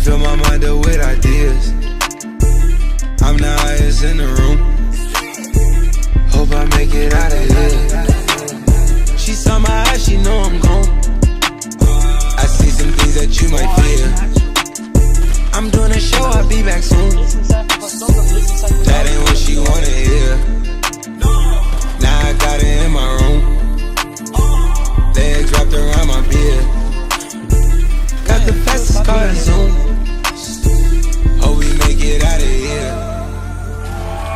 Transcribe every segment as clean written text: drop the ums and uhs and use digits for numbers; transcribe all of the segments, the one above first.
fill my mind up with ideas. I'm the highest in the room. Hope I make it out of here. She saw my eyes, she know I'm gone. I see some things that you might fear. I'm doing a show, I'll be back soon. That ain't what she wanna hear. Now I got it in my room. Legs wrapped around my beard. Got the fastest car in Zoom. Hope we make it out of here.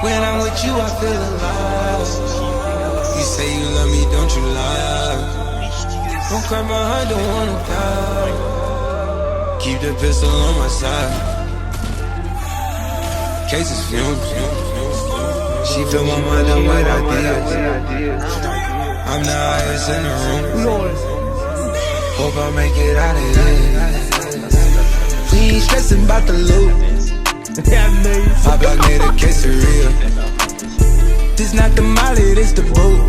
When I'm with you, I feel alive. You say you love me, don't you lie? Don't cry my heart, don't wanna die. Keep the pistol on my side. Cases fumes. She fill my mind up with ideas. I'm the highest in the room. Hope I make it out of here. We ain't stressing about the loot. My block made a case of real. This not the molly, this the boot.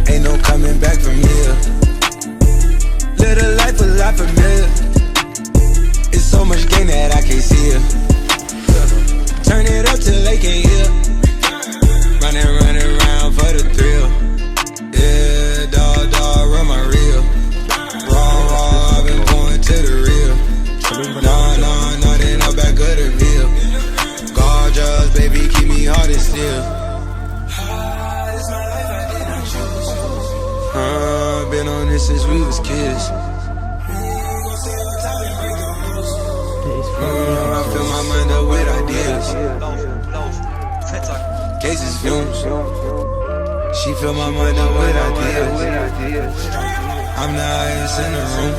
Ain't no coming back from here. Live a life a lot familiar. It's so much gain that I can't see it. Turn it up till they can't hear. Running around for the thrill. Yeah, dog, run my reel. Raw, I've been going to the real. No, they not back of the bill. Gorgeous, baby, keep me hard and still. Been on this since we was kids. I fill my mind up with ideas. Cases fumes. She fill my mind up with ideas. I'm the highest in the room.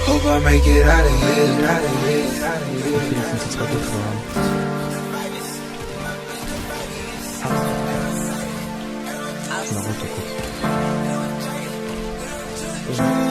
Hope I make it out of here.